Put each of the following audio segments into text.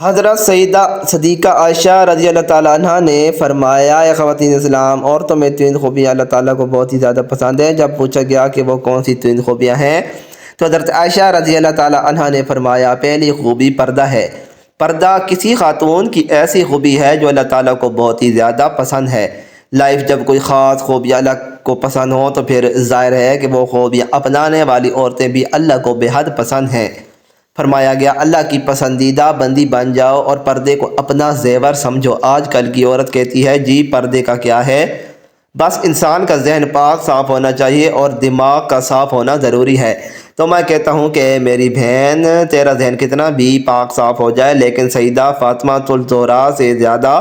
حضرت سیدہ صدیقہ عائشہ رضی اللہ تعالیٰ عنہ نے فرمایا، اے خواتین اسلام، عورتوں میں 3 خوبیاں اللہ تعالیٰ کو بہت ہی زیادہ پسند ہیں۔ جب پوچھا گیا کہ وہ کون سی 3 خوبیاں ہیں تو حضرت عائشہ رضی اللہ تعالیٰ عنہ نے فرمایا، پہلی خوبی پردہ ہے۔ پردہ کسی خاتون کی ایسی خوبی ہے جو اللہ تعالیٰ کو بہت ہی زیادہ پسند ہے۔ لائف جب کوئی خاص خوبیاں اللہ کو پسند ہوں تو پھر ظاہر ہے کہ وہ خوبیاں اپنانے والی عورتیں بھی اللہ کو بے حد پسند ہیں۔ فرمایا گیا، اللہ کی پسندیدہ بندی بن جاؤ اور پردے کو اپنا زیور سمجھو۔ آج کل کی عورت کہتی ہے جی پردے کا کیا ہے، بس انسان کا ذہن پاک صاف ہونا چاہیے اور دماغ کا صاف ہونا ضروری ہے۔ تو میں کہتا ہوں کہ میری بہن، تیرا ذہن کتنا بھی پاک صاف ہو جائے لیکن سیدہ فاطمہ الزہرا سے زیادہ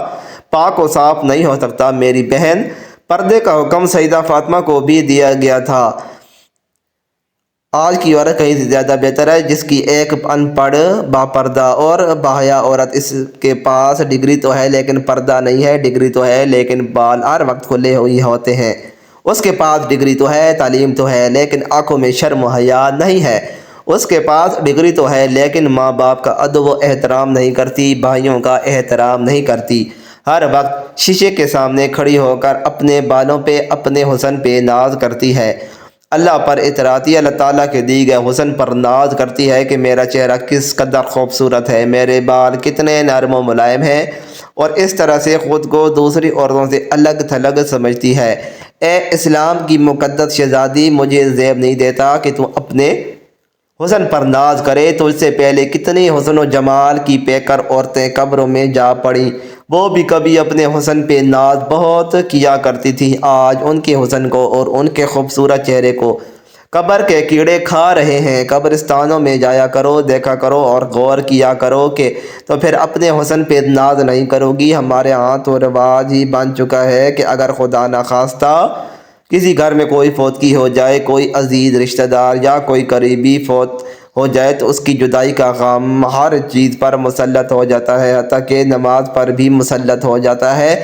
پاک و صاف نہیں ہو سکتا۔ میری بہن، پردے کا حکم سیدہ فاطمہ کو بھی دیا گیا تھا۔ آج کی عورت کہیں سے زیادہ بہتر ہے، جس کی ایک ان پڑھ باپردہ اور باحیا عورت، اس کے پاس ڈگری تو ہے لیکن پردہ نہیں ہے، ڈگری تو ہے لیکن بال ہر وقت کھلے ہوئے ہوتے ہیں۔ اس کے پاس ڈگری تو ہے، تعلیم تو ہے لیکن آنکھوں میں شرم و حیا نہیں ہے۔ اس کے پاس ڈگری تو ہے لیکن ماں باپ کا ادب و احترام نہیں کرتی، بھائیوں کا احترام نہیں کرتی، ہر وقت شیشے کے سامنے کھڑی ہو کر اپنے بالوں پہ، اپنے حسن پہ ناز کرتی ہے، اللہ پر اتراتی، اللہ تعالیٰ کے دی گئے حسن پر ناز کرتی ہے کہ میرا چہرہ کس قدر خوبصورت ہے، میرے بال کتنے نرم و ملائم ہیں، اور اس طرح سے خود کو دوسری عورتوں سے الگ تھلگ سمجھتی ہے۔ اے اسلام کی مقدس شہزادی، مجھے زیب نہیں دیتا کہ تو اپنے حسن پر ناز کرے۔ تو اس سے پہلے کتنی حسن و جمال کی پیکر عورتیں قبروں میں جا پڑیں، وہ بھی کبھی اپنے حسن پہ ناز بہت کیا کرتی تھی، آج ان کے حسن کو اور ان کے خوبصورت چہرے کو قبر کے کیڑے کھا رہے ہیں۔ قبرستانوں میں جایا کرو، دیکھا کرو اور غور کیا کرو کہ تو پھر اپنے حسن پہ ناز نہیں کرو گی۔ ہمارے ہاں تو رواج ہی بن چکا ہے کہ اگر خدا نخواستہ کسی گھر میں کوئی فوتگی ہو جائے، کوئی عزیز رشتہ دار یا کوئی قریبی فوت ہو جائے تو اس کی جدائی کا غم ہر چیز پر مسلط ہو جاتا ہے، حتیٰ کہ نماز پر بھی مسلط ہو جاتا ہے۔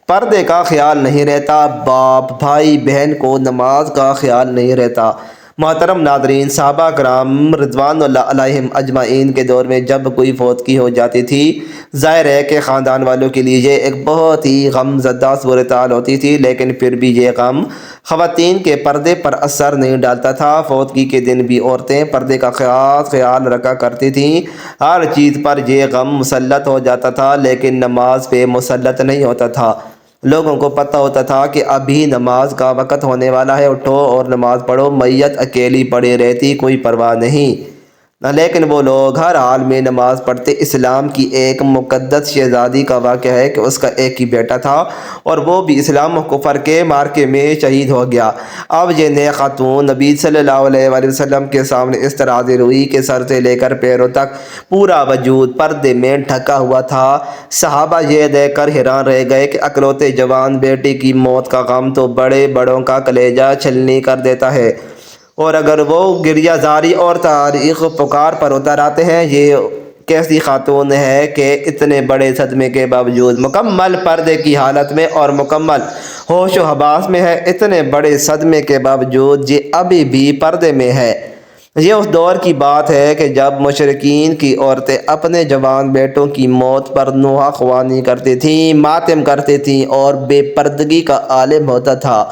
پردے کا خیال نہیں رہتا، باپ بھائی بہن کو نماز کا خیال نہیں رہتا۔ محترم ناظرین، صحابہ کرام رضوان اللہ علیہم اجمعین کے دور میں جب کوئی فوتگی ہو جاتی تھی، ظاہر ہے کہ خاندان والوں کے لیے یہ ایک بہت ہی غم زدہ صورتحال ہوتی تھی، لیکن پھر بھی یہ غم خواتین کے پردے پر اثر نہیں ڈالتا تھا۔ فوتگی کے دن بھی عورتیں پردے کا خاص خیال رکھا کرتی تھیں، ہر چیز پر یہ غم مسلط ہو جاتا تھا لیکن نماز پہ مسلط نہیں ہوتا تھا۔ لوگوں کو پتہ ہوتا تھا کہ ابھی نماز کا وقت ہونے والا ہے، اٹھو اور نماز پڑھو۔ میت اکیلی پڑی رہتی، کوئی پرواہ نہیں، لیکن وہ لوگ ہر حال میں نماز پڑھتے۔ اسلام کی ایک مقدس شہزادی کا واقعہ ہے کہ اس کا ایک ہی بیٹا تھا اور وہ بھی اسلام و کفر کے معرکے میں شہید ہو گیا۔ اب یہ نئے خاتون نبی صلی اللہ علیہ وآلہ وسلم کے سامنے اس طرح حاضر ہوئی کہ سر سے لے کر پیروں تک پورا وجود پردے میں ڈھکا ہوا تھا۔ صحابہ یہ دیکھ کر حیران رہ گئے کہ اکلوتے جوان بیٹے کی موت کا غم تو بڑے بڑوں کا کلیجہ چھلنی کر دیتا ہے، اور اگر وہ گریہ زاری اور تاریخ پکار پر اتر آتے ہیں، یہ کیسی خاتون ہے کہ اتنے بڑے صدمے کے باوجود مکمل پردے کی حالت میں اور مکمل ہوش و حواس میں ہے، اتنے بڑے صدمے کے باوجود یہ ابھی بھی پردے میں ہے۔ یہ اس دور کی بات ہے کہ جب مشرکین کی عورتیں اپنے جوان بیٹوں کی موت پر نوحہ خوانی کرتی تھیں، ماتم کرتی تھیں اور بے پردگی کا عالم ہوتا تھا۔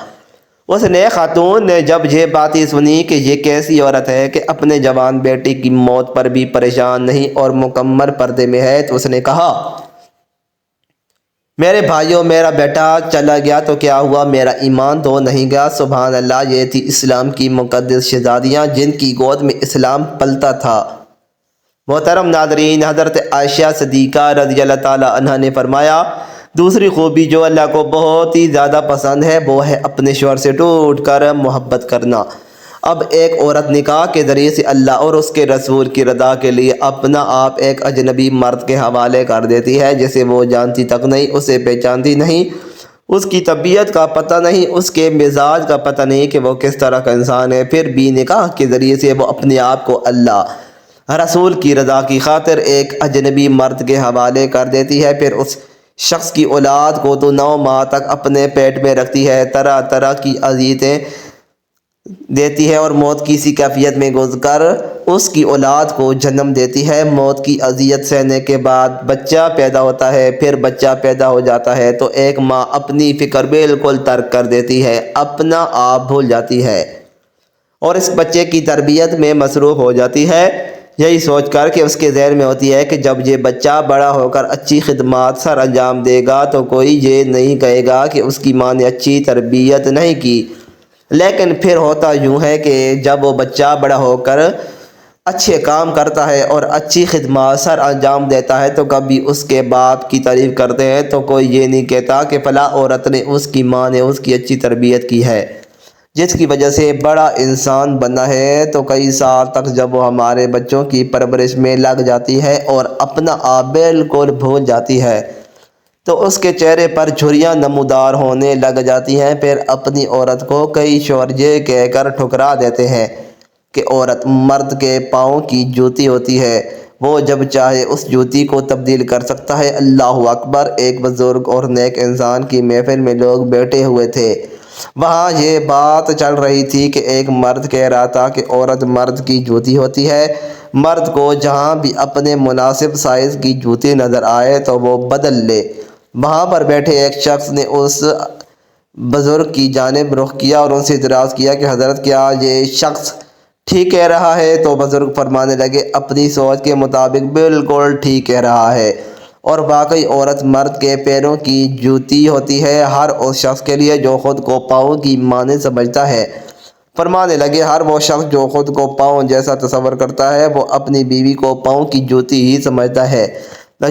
اس نئے خاتون نے جب یہ باتیں سنی کہ یہ کیسی عورت ہے کہ اپنے جوان بیٹی کی موت پر بھی پریشان نہیں اور مکمل پردے میں ہے، تو اس نے کہا، میرے بھائیوں، میرا بیٹا چلا گیا تو کیا ہوا، میرا ایمان تو نہیں گیا۔ سبحان اللہ، یہ تھی اسلام کی مقدس شہزادیاں جن کی گود میں اسلام پلتا تھا۔ محترم ناظرین، حضرت عائشہ صدیقہ رضی اللہ تعالیٰ عنہ نے فرمایا، دوسری خوبی جو اللہ کو بہت ہی زیادہ پسند ہے وہ ہے اپنے شوہر سے ٹوٹ کر محبت کرنا۔ اب ایک عورت نکاح کے ذریعے سے اللہ اور اس کے رسول کی رضا کے لیے اپنا آپ ایک اجنبی مرد کے حوالے کر دیتی ہے، جسے وہ جانتی تک نہیں، اسے پہچانتی نہیں، اس کی طبیعت کا پتہ نہیں، اس کے مزاج کا پتہ نہیں کہ وہ کس طرح کا انسان ہے، پھر بھی نکاح کے ذریعے سے وہ اپنے آپ کو اللہ رسول کی رضا کی خاطر ایک اجنبی مرد کے حوالے کر دیتی ہے، پھر اس شخص کی اولاد کو تو 9 ماہ تک اپنے پیٹ میں رکھتی ہے، طرح طرح کی اذیتیں دیتی ہے اور موت کی اسی کیفیت میں گزر کر اس کی اولاد کو جنم دیتی ہے۔ موت کی اذیت سہنے کے بعد بچہ پیدا ہوتا ہے، پھر بچہ پیدا ہو جاتا ہے تو ایک ماں اپنی فکر بالکل ترک کر دیتی ہے، اپنا آپ بھول جاتی ہے اور اس بچے کی تربیت میں مصروف ہو جاتی ہے، یہی سوچ کر کہ اس کے ذہن میں ہوتی ہے کہ جب یہ بچہ بڑا ہو کر اچھی خدمات سر انجام دے گا تو کوئی یہ نہیں کہے گا کہ اس کی ماں نے اچھی تربیت نہیں کی۔ لیکن پھر ہوتا یوں ہے کہ جب وہ بچہ بڑا ہو کر اچھے کام کرتا ہے اور اچھی خدمات سر انجام دیتا ہے تو کبھی اس کے باپ کی تعریف کرتے ہیں تو کوئی یہ نہیں کہتا کہ فلاں عورت نے، اس کی ماں نے اس کی اچھی تربیت کی ہے، جس کی وجہ سے بڑا انسان بنا ہے۔ تو کئی سال تک جب وہ ہمارے بچوں کی پرورش میں لگ جاتی ہے اور اپنا آپ بالکل بھول جاتی ہے تو اس کے چہرے پر جھریاں نمودار ہونے لگ جاتی ہیں۔ پھر اپنی عورت کو کئی شوہر یہ کہہ کر ٹھکرا دیتے ہیں کہ عورت مرد کے پاؤں کی جوتی ہوتی ہے، وہ جب چاہے اس جوتی کو تبدیل کر سکتا ہے۔ اللہ اکبر! ایک بزرگ اور نیک انسان کی محفل میں لوگ بیٹھے ہوئے تھے، وہاں یہ بات چل رہی تھی کہ ایک مرد کہہ رہا تھا کہ عورت مرد کی جوتی ہوتی ہے، مرد کو جہاں بھی اپنے مناسب سائز کی جوتی نظر آئے تو وہ بدل لے۔ وہاں پر بیٹھے ایک شخص نے اس بزرگ کی جانب رخ کیا اور ان سے اعتراض کیا کہ حضرت کیا یہ شخص ٹھیک کہہ رہا ہے؟ تو بزرگ فرمانے لگے اپنی سوچ کے مطابق بالکل ٹھیک کہہ رہا ہے، اور واقعی عورت مرد کے پیروں کی جوتی ہوتی ہے، ہر اس شخص کے لیے جو خود کو پاؤں کی مانند سمجھتا ہے۔ فرمانے لگے ہر وہ شخص جو خود کو پاؤں جیسا تصور کرتا ہے وہ اپنی بیوی کو پاؤں کی جوتی ہی سمجھتا ہے۔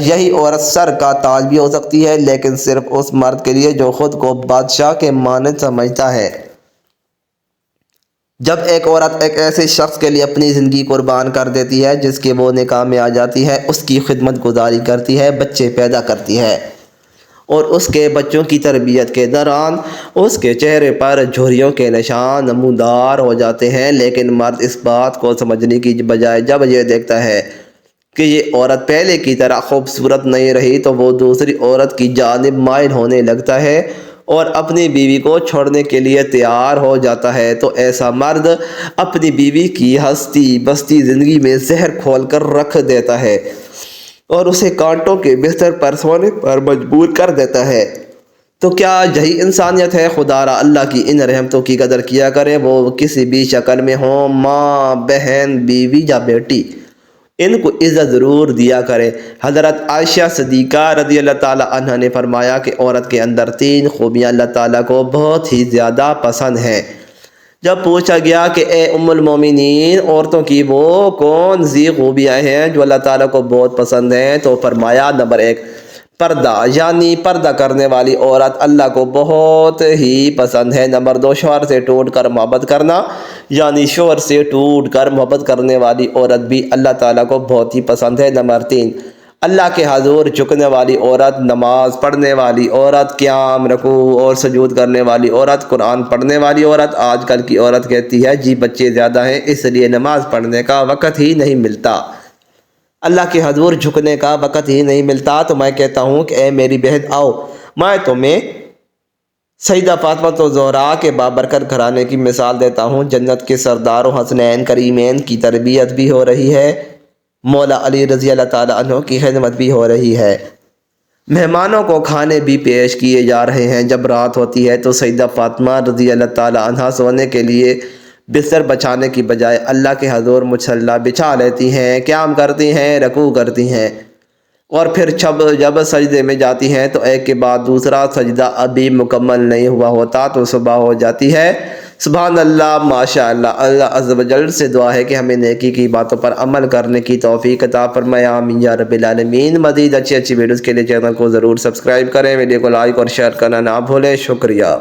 یہی عورت سر کا تاج بھی ہو سکتی ہے لیکن صرف اس مرد کے لیے جو خود کو بادشاہ کے مانند سمجھتا ہے۔ جب ایک عورت ایک ایسے شخص کے لیے اپنی زندگی قربان کر دیتی ہے جس کے وہ نکاح میں آ جاتی ہے، اس کی خدمت گزاری کرتی ہے، بچے پیدا کرتی ہے اور اس کے بچوں کی تربیت کے دوران اس کے چہرے پر جھریوں کے نشان نمودار ہو جاتے ہیں، لیکن مرد اس بات کو سمجھنے کی بجائے جب یہ دیکھتا ہے کہ یہ عورت پہلے کی طرح خوبصورت نہیں رہی تو وہ دوسری عورت کی جانب مائل ہونے لگتا ہے اور اپنی بیوی کو چھوڑنے کے لیے تیار ہو جاتا ہے۔ تو ایسا مرد اپنی بیوی کی ہستی بستی زندگی میں زہر کھول کر رکھ دیتا ہے اور اسے کانٹوں کے بستر پر سونے پر مجبور کر دیتا ہے۔ تو کیا یہی انسانیت ہے؟ خدا را اللہ کی ان رحمتوں کی قدر کیا کریں، وہ کسی بھی شکل میں ہوں، ماں، بہن، بیوی یا بیٹی، ان کو عزت ضرور دیا کرے۔ حضرت عائشہ صدیقہ رضی اللہ تعالیٰ عنہ نے فرمایا کہ عورت کے اندر 3 خوبیاں اللہ تعالیٰ کو بہت ہی زیادہ پسند ہیں۔ جب پوچھا گیا کہ اے ام المومنین، عورتوں کی وہ کون سی خوبیاں ہیں جو اللہ تعالیٰ کو بہت پسند ہیں، تو فرمایا نمبر 1 پردہ، یعنی پردہ کرنے والی عورت اللہ کو بہت ہی پسند ہے۔ نمبر 2 شوہر سے ٹوٹ کر محبت کرنا، یعنی شوہر سے ٹوٹ کر محبت کرنے والی عورت بھی اللہ تعالیٰ کو بہت ہی پسند ہے۔ نمبر 3 اللہ کے حضور جھکنے والی عورت، نماز پڑھنے والی عورت، قیام، رکوع اور سجود کرنے والی عورت، قرآن پڑھنے والی عورت۔ آج کل کی عورت کہتی ہے جی بچے زیادہ ہیں اس لیے نماز پڑھنے کا وقت ہی نہیں ملتا، اللہ کے حضور جھکنے کا وقت ہی نہیں ملتا۔ تو میں کہتا ہوں کہ اے میری بہن آؤ، میں تمہیں سیدہ فاطمہ الزہرا کے بابرکت گھرانے کی مثال دیتا ہوں۔ جنت کے سرداروں حسنین کریمین کی تربیت بھی ہو رہی ہے، مولا علی رضی اللہ تعالیٰ عنہ کی خدمت بھی ہو رہی ہے، مہمانوں کو کھانے بھی پیش کیے جا رہے ہیں۔ جب رات ہوتی ہے تو سیدہ فاطمہ رضی اللہ تعالیٰ عنہ سونے کے لیے بستر بچھانے کی بجائے اللہ کے حضور مصلی بچھا لیتی ہیں، قیام کرتی ہیں، رکوع کرتی ہیں، اور پھر جب سجدے میں جاتی ہیں تو ایک کے بعد دوسرا سجدہ ابھی مکمل نہیں ہوا ہوتا تو صبح ہو جاتی ہے۔ سبحان اللہ، ماشاء اللہ۔ اللہ عز و جل سے دعا ہے کہ ہمیں نیکی کی باتوں پر عمل کرنے کی توفیق عطا فرمائے، آمین یا رب العالمین۔ مزید اچھی ویڈیوز کے لیے چینل کو ضرور سبسکرائب کریں، ویڈیو کو لائک اور شیئر کرنا نہ بھولیں۔ شکریہ۔